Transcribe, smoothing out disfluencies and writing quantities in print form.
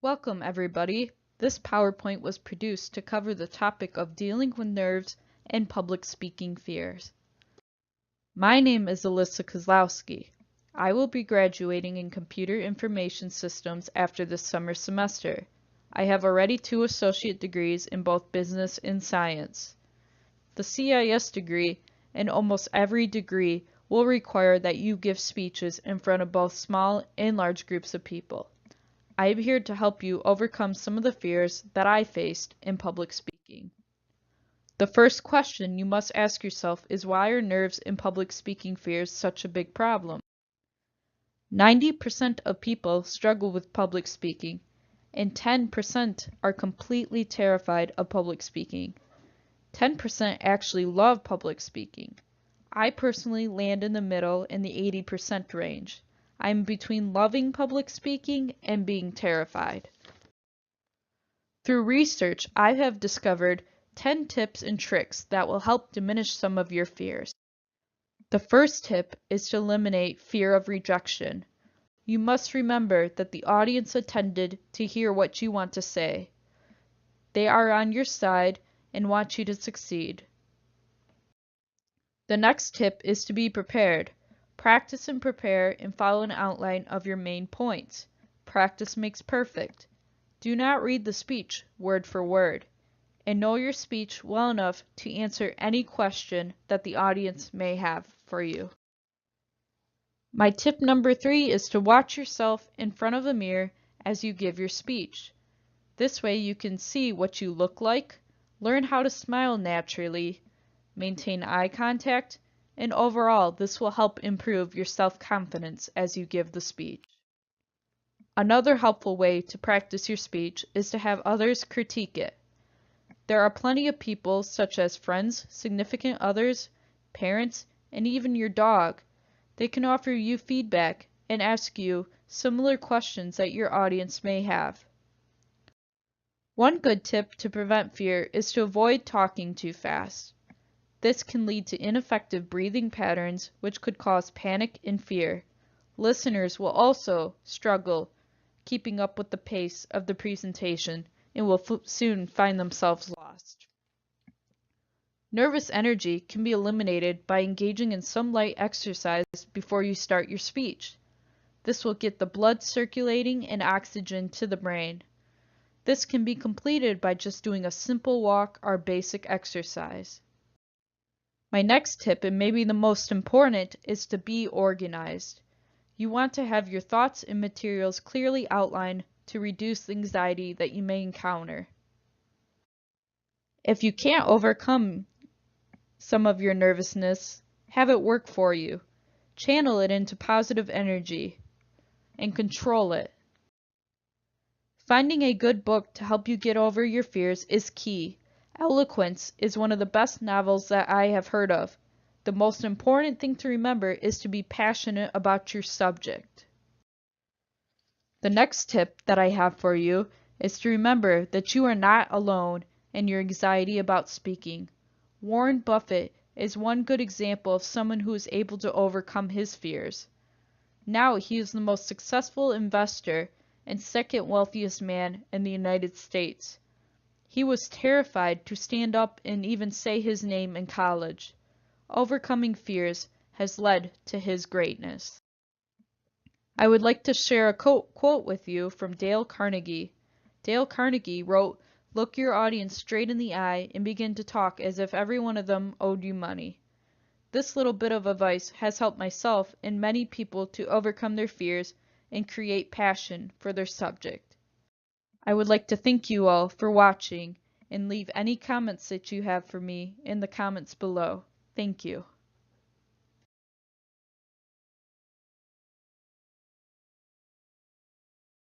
Welcome, everybody. This PowerPoint was produced to cover the topic of dealing with nerves and public speaking fears. My name is Alyssa Kozlowski. I will be graduating in Computer Information Systems after this summer semester. I have already 2 associate degrees in both business and science. The CIS degree and almost every degree will require that you give speeches in front of both small and large groups of people. I am here to help you overcome some of the fears that I faced in public speaking. The first question you must ask yourself is, why are nerves and public speaking fears such a big problem? 90% of people struggle with public speaking, and 10% are completely terrified of public speaking. 10% actually love public speaking. I personally land in the middle in the 80% range. I'm between loving public speaking and being terrified. Through research, I have discovered 10 tips and tricks that will help diminish some of your fears. The first tip is to eliminate fear of rejection. You must remember that the audience attended to hear what you want to say. They are on your side and want you to succeed. The next tip is to be prepared. Practice and prepare and follow an outline of your main points. Practice makes perfect. Do not read the speech word for word, and know your speech well enough to answer any question that the audience may have for you. My tip number 3 is to watch yourself in front of a mirror as you give your speech. This way you can see what you look like, learn how to smile naturally, maintain eye contact, and overall, this will help improve your self-confidence as you give the speech. Another helpful way to practice your speech is to have others critique it. There are plenty of people, such as friends, significant others, parents, and even your dog. They can offer you feedback and ask you similar questions that your audience may have. One good tip to prevent fear is to avoid talking too fast. This can lead to ineffective breathing patterns, which could cause panic and fear. Listeners will also struggle keeping up with the pace of the presentation and will soon find themselves lost. Nervous energy can be eliminated by engaging in some light exercise before you start your speech. This will get the blood circulating and oxygen to the brain. This can be completed by just doing a simple walk or basic exercise. My next tip, and maybe the most important, is to be organized. You want to have your thoughts and materials clearly outlined to reduce the anxiety that you may encounter. If you can't overcome some of your nervousness, have it work for you. Channel it into positive energy and control it. Finding a good book to help you get over your fears is key. Eloquence is one of the best novels that I have heard of. The most important thing to remember is to be passionate about your subject. The next tip that I have for you is to remember that you are not alone in your anxiety about speaking. Warren Buffett is one good example of someone who is able to overcome his fears. Now he is the most successful investor and second wealthiest man in the United States. He was terrified to stand up and even say his name in college. Overcoming fears has led to his greatness. I would like to share a quote with you from Dale Carnegie. Dale Carnegie wrote, "Look your audience straight in the eye and begin to talk as if every one of them owed you money." This little bit of advice has helped myself and many people to overcome their fears and create passion for their subject. I would like to thank you all for watching and leave any comments that you have for me in the comments below. Thank you.